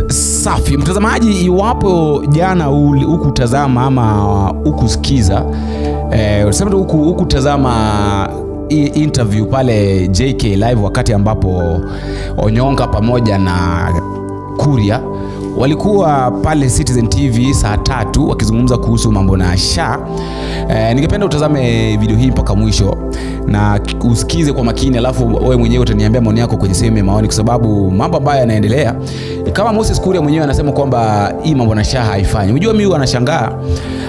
Safi mtazamaji, iwapo jana hukutazama ama hukusikiza unasema hukutazama interview pale JK Live, wakati ambapo Onyonka pamoja na Kuria walikuwa pale Citizen TV saa 3 wakizungumza kuhusu mambo na SHA. Ningependa utazame video hii mpaka mwisho na usikize kwa makini, alafu wewe mwenyewe utaniambia maoni yako kwenye sehemu ya maoni, kwa sababu mambo ambayo yanaendelea kama Moses Kuria mwenyewe anasema kwamba hii mambo na SHA haifanyi. Unajua mimi wanashangaa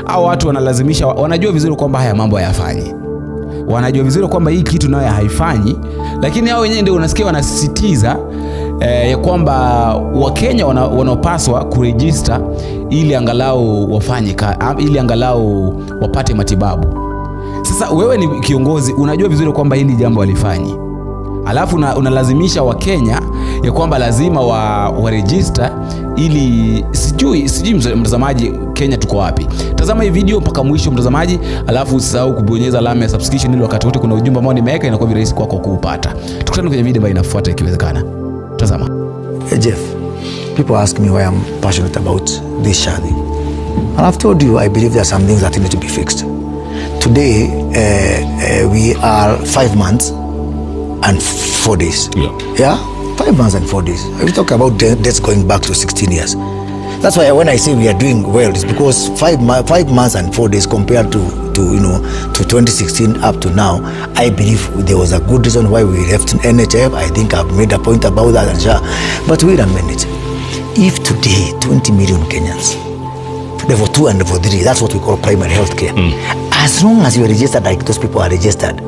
au watu wanalazimisha, wanajua vizuri kwamba haya mambo hayafanyi, wanajua vizuri kwamba hii kitu nayo haifanyi, lakini hao wenyewe ndio unasikia wanasisitiza ya kwamba Wakenya wanaopaswa kuregister ili angalau wafanye ili angalau wapate matibabu. Sasa wewe ni kiongozi, unajua vizuri kwamba hili jambo halifanyi, alafu unalazimisha Wakenya ya kwamba lazima wa register ili sijui mtazamaji, Kenya tuko wapi? Tazama hii video mpaka mwisho mtazamaji, alafu usisahau kubonyeza alama ya subscription ili wakati wote kuna ujumbe ambao nimeweka inakuwa virahisi kwako kuupata. Tukutane kwenye video ambayo inafuata ikiwezekana. Tazama. Hey Jeff, people ask me why I'm passionate about this SHA thing. And I've told you I believe there are some things that need to be fixed. Today, we are 5 months and 4 days. Yeah? 5 months and 4 days. We talk about deaths going back to 16 years. That's why when I say we are doing well, it's because 5 months and 4 days compared to 2016 up to now, I believe there was a good reason why we left NHIF. I think I've made a point about that and SHA. But wait a minute. If today 20 million Kenyans, level 2 and level 3, that's what we call primary health care. As long as you are registered like those people are registered,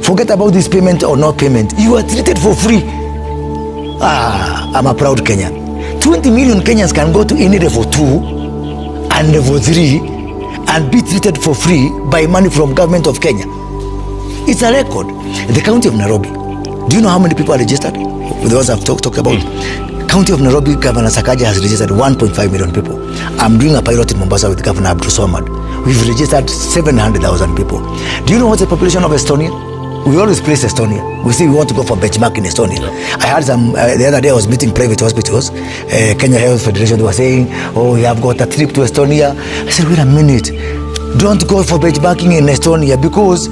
forget about this payment or not payment, you are treated for free. I'm a proud Kenyan. 20 million Kenyans can go to any level 2 and level 3 and be treated for free by money from government of Kenya. It's a record. The county of Nairobi, do you know how many people are registered? The ones I've talked about. County of Nairobi, Governor Sakaja has registered 1.5 million people. I'm doing a pilot in Mombasa with Governor Abdul Swamad. We've registered 700,000 people. Do you know what's the population of Estonia? We always place Estonia. We say we want to go for benchmark in Estonia. I heard the other day I was meeting private hospitals, Kenya Health Federation, they were saying, oh, we have got a trip to Estonia. I said, wait a minute. Don't go for benchmarking in Estonia because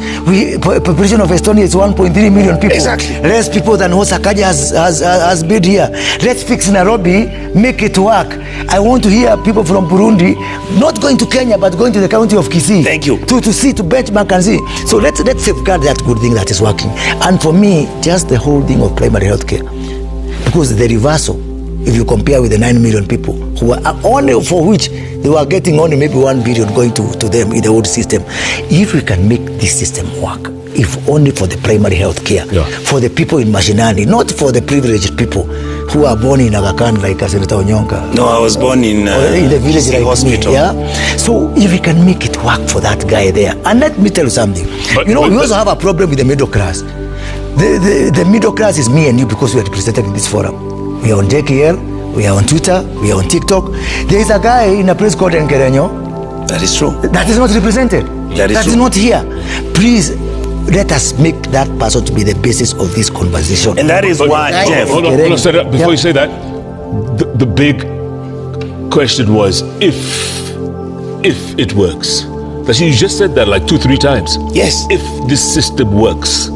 population of Estonia is 1.3 million people. Exactly. Less people than what Sakaja has built here. Let's fix Nairobi, make it work. I want to hear people from Burundi not going to Kenya but going to the county of Kisii. Thank you. To see, to benchmark and see. So let's safeguard that good thing that is working. And for me, just the whole thing of primary health care. Because the reversal, if you compare with the 9 million people who are only for which they were getting only maybe 1 billion going to them in the old system. If we can make this system work, if only for the primary health care, for the people in Mashinani, not for the privileged people who are born in Aga Khan like Senator Onyonka. No, I was born in the village like hospital. Me, yeah? So if we can make it work for that guy there, and let me tell you something, we also have a problem with the middle class. The middle class is me and you because we are represented in this forum. We are on JKL, we are on Twitter, we are on TikTok. There is a guy in a place called Nkerenyo. That is true. That is not represented. That is not here. Please, let us make that person to be the basis of this conversation. And that is why, Jeff. Hold on, before you say that, the big question was if it works. You just said that like 2-3 times. Yes. If this system works.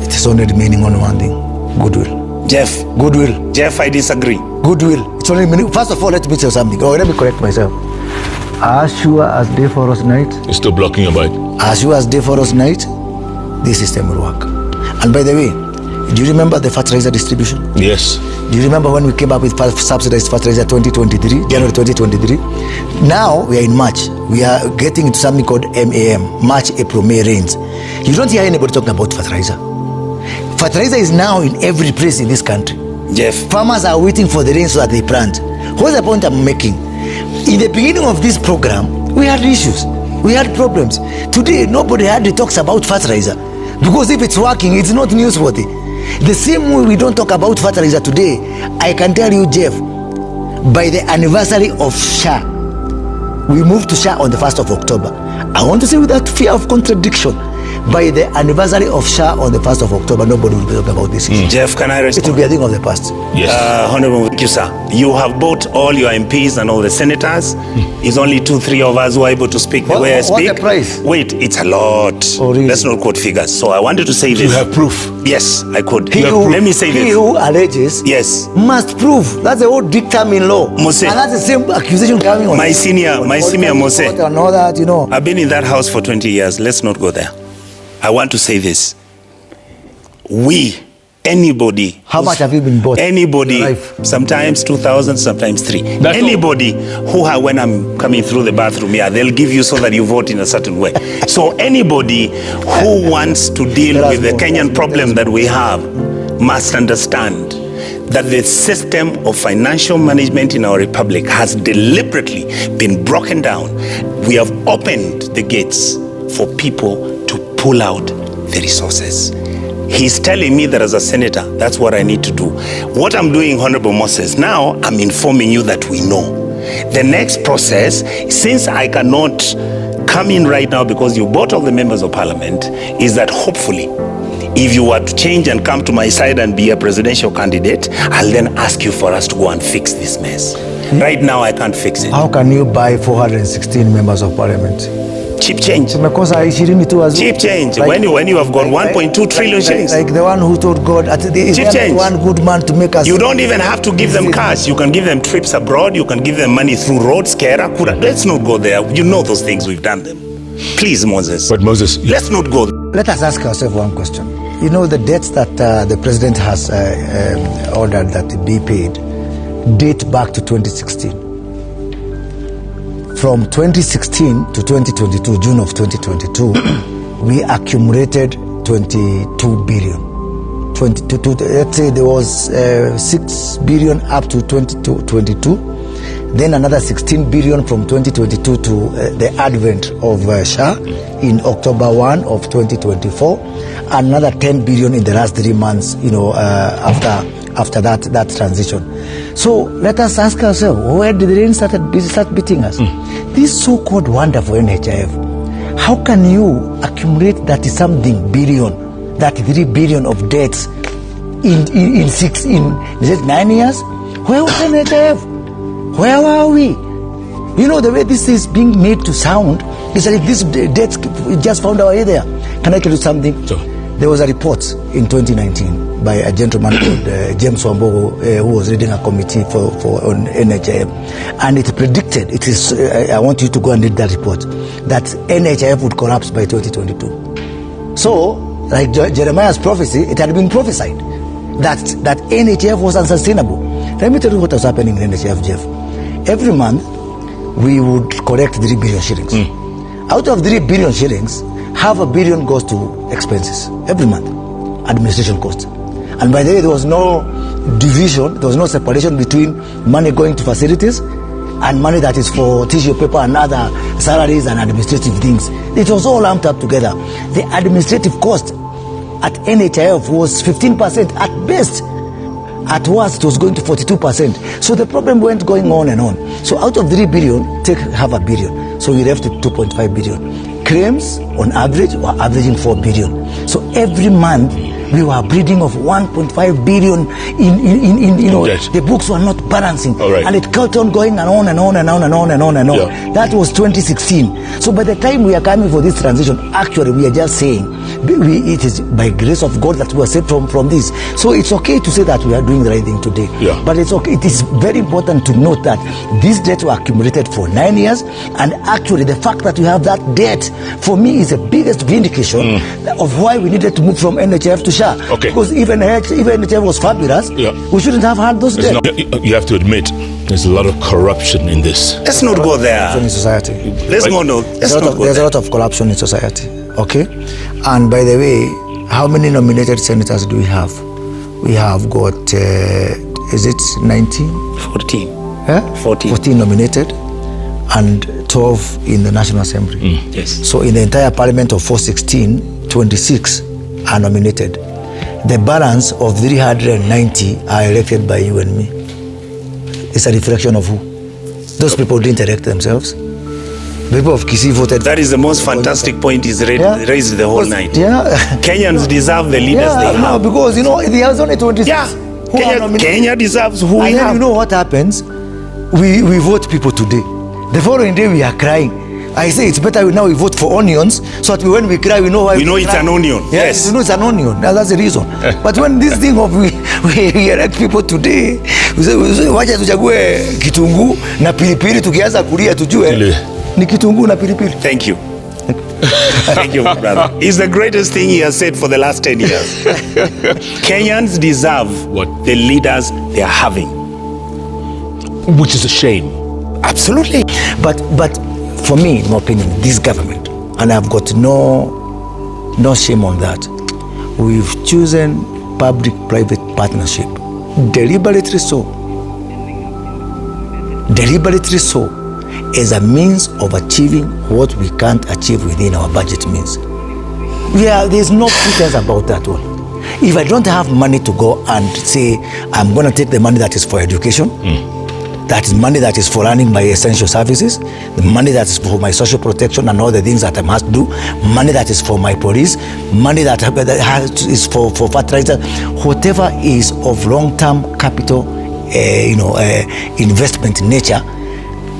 It is only remaining on one thing: goodwill. Jeff. Goodwill. Jeff, I disagree. Goodwill. It's only meaning. First of all, let me tell you something. Let me correct myself. As sure as day for us night. You're still blocking your mic. As sure as day for us night, this system will work. And by the way, do you remember the fertilizer distribution? Yes. Do you remember when we came up with subsidized fertilizer 2023, January 2023? Now we are in March. We are getting into something called MAM, March, April, May rains. You don't hear anybody talking about fertilizer. Fertilizer is now in every place in this country. Jeff. Farmers are waiting for the rain so that they plant. What's the point I'm making? In the beginning of this program, we had issues. We had problems. Today, nobody hardly talks about fertilizer. Because if it's working, it's not newsworthy. The same way we don't talk about fertilizer today, I can tell you, Jeff, by the anniversary of SHA, we moved to SHA on the 1st of October. I want to say without fear of contradiction, By the anniversary of Shah on the 1st of October, nobody will be talking about this issue. Jeff, can I respond? It will be a thing of the past. Yes. Honorable, thank you, sir. You have bought all your MPs and all the senators. It's only 2-3 of us who are able to speak the way I speak. What's the price? Wait, it's a lot. Oh, really? Let's not quote figures. So I wanted to say Do you this. have proof? Yes, I could. Who- Let me say he this. who alleges Yes. must prove. That's the old dictum in law. Mose. And that's the same accusation coming on. My senior Mose. And all that, you know. I've been in that house for 20 years. Let's not go there. I want to say this. Anybody. How much have you been bought? Anybody, in your life? sometimes 2,000, sometimes 3. That's Anybody when I'm coming through the bathroom here, they'll give you so that you vote in a certain way. So anybody who wants to deal with the Kenyan problem that we have must understand that the system of financial management in our republic has deliberately been broken down. We have opened the gates for people to pull out the resources. He's telling me that as a senator, that's what I need to do. What I'm doing, Honorable Moses, now I'm informing you that we know. The next process, since I cannot come in right now because you bought all the members of parliament, is that hopefully, if you were to change and come to my side and be a presidential candidate, I'll then ask you for us to go and fix this mess. Right now, I can't fix it. How can you buy 416 members of parliament? Cheap change. Tumekosa 22 as Cheap change. When you have got 1.2 trillion shillings. Like the one who told God, is Cheap there change. one good man to make us. You don't even have to give them cash. You can give them trips abroad. You can give them money through roads, Kera, Kura. Let's not go there. You know those things. We've done them. Please, Moses. But Moses, Let's not go there. Let us ask ourselves one question. You know, the debts that the president has ordered that be paid date back to 2016. From 2016 to 2022, June of 2022, we accumulated 22 billion. 22, let's say there was 6 billion up to 2022, then another 16 billion from 2022 to the advent of Shah in October 1 of 2024, another 10 billion in the last 3 months, after that transition. So let us ask ourselves, where did the rain start beating us? This so-called wonderful NHIF, how can you accumulate 30-something billion, 33 billion of debts in 9 years? Where was NHIF? Where were we? You know, the way this is being made to sound is that if this debts just found our way there. Can I tell you something? Sure. There was a report in 2019 by a gentleman called James Wambogo, who was leading a committee on NHIF, and it predicted, I want you to go and read that report, that NHIF would collapse by 2022. So, like Jeremiah's prophecy, it had been prophesied that NHIF was unsustainable. Let me tell you what was happening in NHIF, Jeff. Every month, we would collect 3 billion shillings. Out of 3 billion shillings, $500 million goes to expenses every month, administration costs. And by the way, there was no division, there was no separation between money going to facilities and money that is for tissue paper and other salaries and administrative things. It was all lumped up together. The administrative cost at NHIF was 15% at best. At worst, it was going to 42%. So the problem went going on and on. So out of 3 billion, take $500 million. So we left with 2.5 billion. Claims, on average, were averaging 4 billion. So every month, we were bleeding of 1.5 billion Yes. the books were not balancing. Right. And it kept on going and on and on and on and on and on and on. Yeah. That was 2016. So by the time we are coming for this transition, actually we are just saying, it is by grace of God that we are saved from this. So it's okay to say that we are doing the right thing today. Yeah. But it's okay. It is very important to note that these debts were accumulated for 9 years, and actually the fact that we have that debt, for me, is the biggest vindication of why we needed to move from NHIF to Shah. Okay. Because even NHIF was fabulous, we shouldn't have had those debts. you have to admit, there's a lot of corruption in this. Let's not go there. In society. There's a lot of corruption in society. Okay? And by the way, how many nominated senators do we have? We have got, is it 19? 14. 14 nominated and 12 in the National Assembly. Yes. So in the entire parliament of 416, 26 are nominated. The balance of 390 are elected by you and me. It's a reflection of who? Those people didn't elect themselves. People of Kisii voted. That is the most fantastic point he's raised the whole night. Yeah. Kenyans deserve the leaders they have. Because, there are only 26. Yeah. Kenya deserves who we have. And then what happens? We vote people today. The following day we are crying. I say it's better now we vote for onions, so that when we cry we know why. We know it's an onion. Yes. We know it's an onion. That's the reason. But when this thing of we elect people today, we say wacha tuchague kitunguu na pilipili, tukianza kulia tujue ni kitunguu na pilipili. Thank you. Thank you, brother. It's the greatest thing he has said for the last 10 years. Kenyans deserve the leaders they are having. Which is a shame. Absolutely. But for me, in my opinion, this government, and I've got no shame on that, we've chosen public-private partnership. Deliberately so, as a means of achieving what we can't achieve within our budget means. There's no pretense about that one. If I don't have money to go and say, I'm going to take the money that is for education, that is money that is for running my essential services, the money that is for my social protection and all the things that I must do, money that is for my police, money that is for fertilizer, whatever is of long-term capital, investment nature,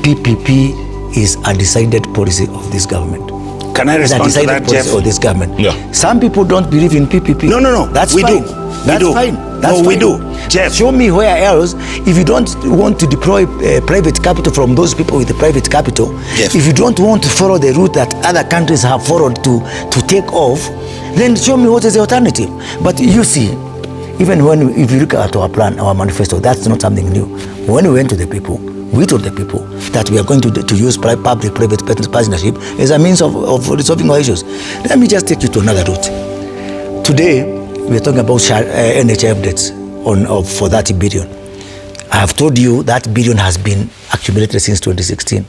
PPP is a decided policy of this government. Can I respond to that, Jeff? Of this government. Yeah. Some people don't believe in PPP. No. That's we fine. do. That's we do. fine. That's no, we fine. do. Jeff. Show me where else, if you don't want to deploy private capital from those people with the private capital, Jeff. if you don't want to follow the route that other countries have followed to take off, then show me what is the alternative. But you see, even if you look at our plan, our manifesto, that's not something new. When we went to the people, we told the people that we are going to use public-private partnership as a means of resolving our issues. Let me just take you to another route. Today, we are talking about NHIF debts for 30 billion. I have told you that billion has been accumulated since 2016.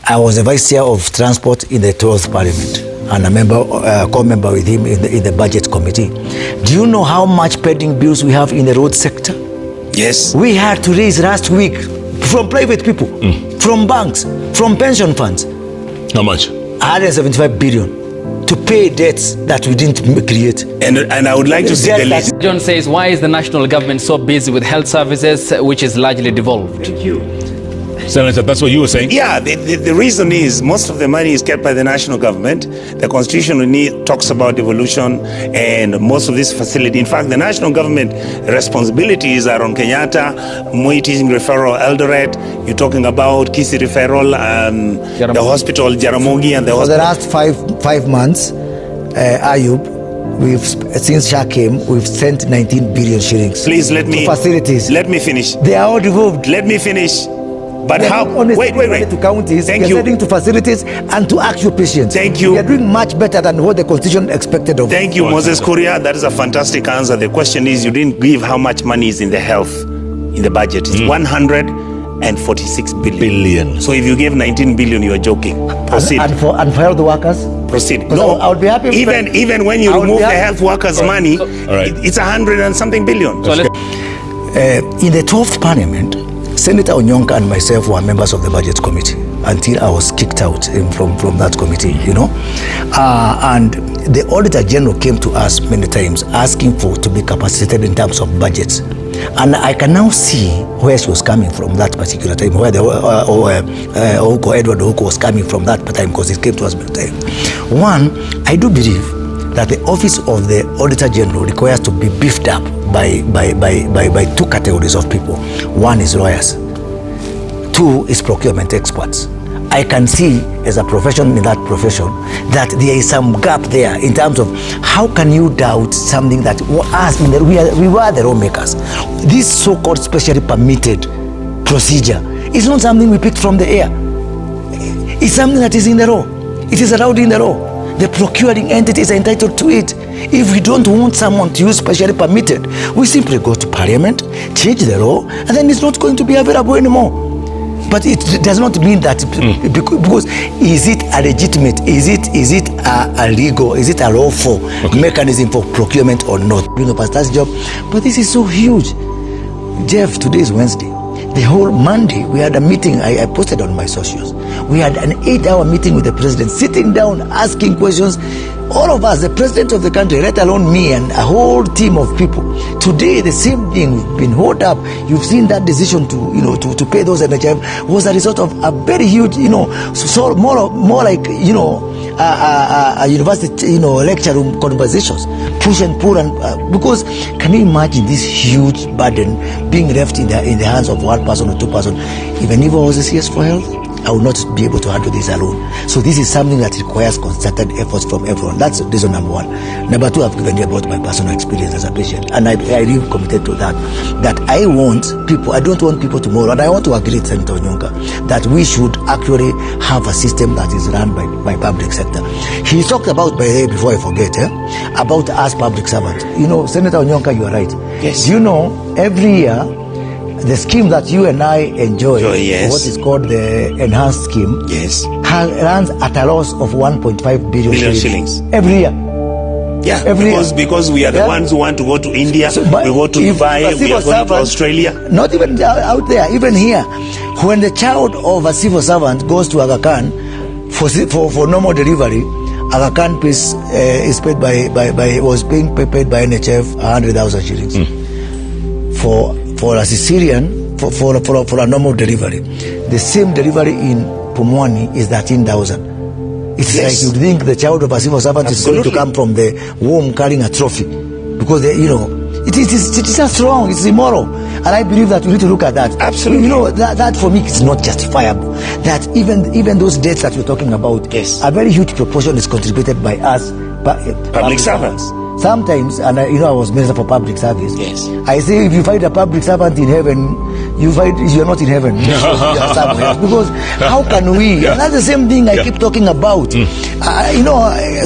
I was the vice chair of transport in the 12th parliament and a co-member with him in the budget committee. Do you know how much pending bills we have in the road sector? Yes. We had to raise last week from private people, from banks, from pension funds. How much? 175 billion to pay debts that we didn't create. And I would like to see the list. John says, why is the national government so busy with health services, which is largely devolved? Thank you. Senator, that's what you were saying? Yeah, the reason is most of the money is kept by the national government. The constitution talks about devolution and most of this facility. In fact, the national government responsibilities are on Kenyatta, Moi Teaching Referral, Eldoret. You're talking about Kisii Referral, the hospital, Jaramogi, and the hospital. For the last five months, Ayub, since Shah came, we've sent 19 billion shillings. Please let me facilities. Let me finish. They are all devolved. Let me finish. But how? Wait. To counties, thank we are you. Sending to facilities and to actual patients. Thank you. We are doing much better than what the constitution expected of us. Thank you, Moses Kuria. That is a fantastic answer. The question is, you didn't give how much money is in the health in the budget. It's 146 billion. So if you gave 19 billion, you are joking. Proceed. And for health workers? Proceed. No, I would be happy. Even when you remove the health workers' money, it's 100 and something billion. So in the 12th parliament, Senator Onyonka and myself were members of the budget committee until I was kicked out from that committee, and the Auditor General came to us many times asking to be capacitated in terms of budgets. And I can now see where she was coming from that particular time, where Edward Ouko was coming from that time, because it came to us many times. One, I do believe that the office of the Auditor General requires to be beefed up by two categories of people. One is lawyers. Two is procurement experts. I can see as a profession in that profession that there is some gap there in terms of how can you doubt something that we were the lawmakers. This so-called specially permitted procedure is not something we picked from the air. It's something that is in the law. It is allowed in the law. The procuring entity is entitled to it. If we don't want someone to use specially permitted, we simply go to parliament, change the law, and then it's not going to be available anymore. But it does not mean that because is it a legitimate, is it a legal, is it a lawful mechanism for procurement or not? Doing a pastor's job, but this is so huge. Jeff, today is Wednesday. The whole Monday, we had a meeting, I posted on my socials. We had an 8-hour meeting with the president, sitting down, asking questions. All of us, the president of the country, let alone me and a whole team of people. Today, the same thing, we've been held up. You've seen that decision to pay those NHIF was a result of a very huge, so more like, a university, lecture room conversations, push and pull, and because can you imagine this huge burden being left in the hands of one person or two person? Even if I was a CS for health, I will not be able to handle this alone. So this is something that requires concerted efforts from everyone. That's reason number one. Number two, I've given you about my personal experience as a patient, and I really committed to that. That I want people, I don't want people tomorrow, and I want to agree with Senator Onyonka that we should actually have a system that is run by public sector. He talked about, by the way, before I forget, about us public servants. Senator Onyonka, you are right. Yes. Every year, the scheme that you and I enjoy, yes, what is called the enhanced scheme, yes, runs at a loss of 1.5 billion shillings every year. Yeah, because we are the ones who want to go to India, we go to Dubai, we are going to Australia. Not even out there, even here. When the child of a civil servant goes to Aga Khan for normal delivery, Aga Khan is paid was being paid by NHIF 100,000 shillings. For a cesarean, for a normal delivery. The same delivery in Pumwani is 13,000. It's like you'd think the child of a civil servant is going to come from the womb carrying a trophy, because it is just wrong. It's immoral, and I believe that we need to look at that. Absolutely, that for me is not justifiable. That even those deaths that we're talking about, a very huge proportion is contributed by us, public servants. Sometimes, and I was Minister for Public Service. Yes. I say if you find a public servant in heaven, you're not in heaven. You are somewhere. Because how can we? And that's the same thing I keep talking about.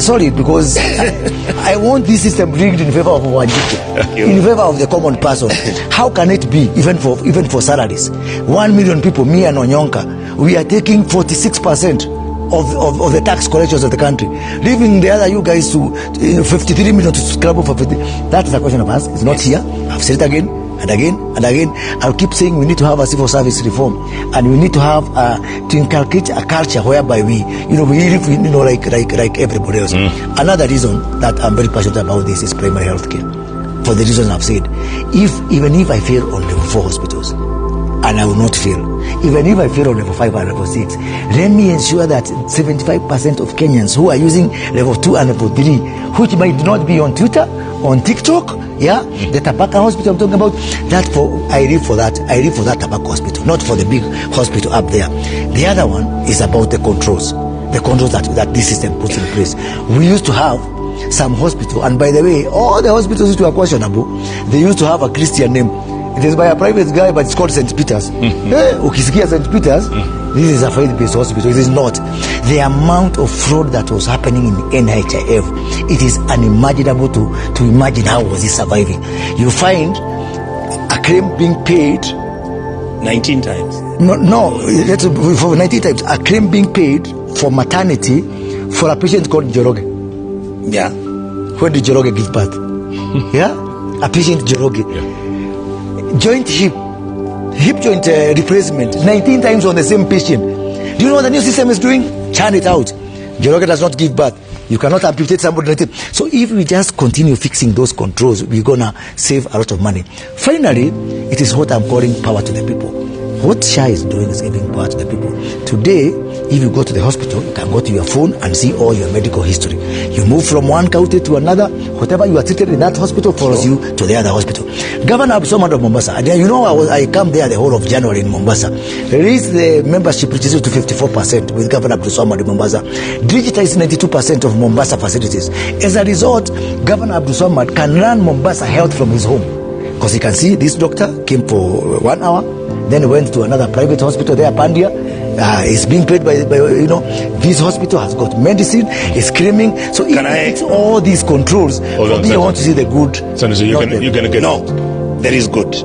Sorry, because I want this system rigged in favor of Wajiki, in favor of the common person. How can it be, even for salaries? 1 million people, me and Onyonka, we are taking 46% of the tax collections of the country, leaving the other you guys to 53 million to scrabble for 50. That is a question of us. It's not here. I've said it again and again and again. I'll keep saying we need to have a civil service reform, and we need to have to inculcate a culture whereby we live like everybody else. Another reason that I'm very passionate about this is primary health care, for the reasons I've said. Even if I fail on level 4 hospitals, and I will not fail, even if I fail on level 5 and level 6, let me ensure that 75% of Kenyans who are using level 2 and level 3, which might not be on Twitter, on TikTok, the Tabaka hospital I'm talking about, I live for that Tabaka hospital, not for the big hospital up there. The other one is about the controls that this system puts in place. We used to have some hospital, and by the way, all the hospitals used to be questionable. They used to have a Christian name. It is by a private guy, but it's called St. Peter's. Ukisikia St. Peter's, this is a faith-based hospital. It is not. The amount of fraud that was happening in NHIF, it is unimaginable to imagine how was it surviving. You find a claim being paid 19 times. No, for 19 times. A claim being paid for maternity for a patient called Njoroge. Yeah. When did Njoroge give birth? A patient Njoroge. Yeah. Joint hip joint replacement 19 times on the same patient. Do you know what the new system is doing? Churn it out. Njoroge does not give birth. You cannot amputate somebody. So if we just continue fixing those controls, we're gonna save a lot of money. Finally, it is what I'm calling power to the people. What SHA is doing is giving power to the people. Today, if you go to the hospital, you can go to your phone and see all your medical history. You move from one county to another, whatever you are treated in that hospital follows you to the other hospital. Governor Abdulswamad of Mombasa, I come there the whole of January in Mombasa, raised the membership registered to 54% with Governor Abdulswamad in Mombasa, digitized 92% of Mombasa facilities. As a result, Governor Abdulswamad can run Mombasa Health from his home, because he can see this doctor came for 1 hour, then went to another private hospital there, Pandia. Is being paid by this hospital has got medicine, is screaming. So it's all these controls. I want to see the good. Senator, you're going to get... No, there is good.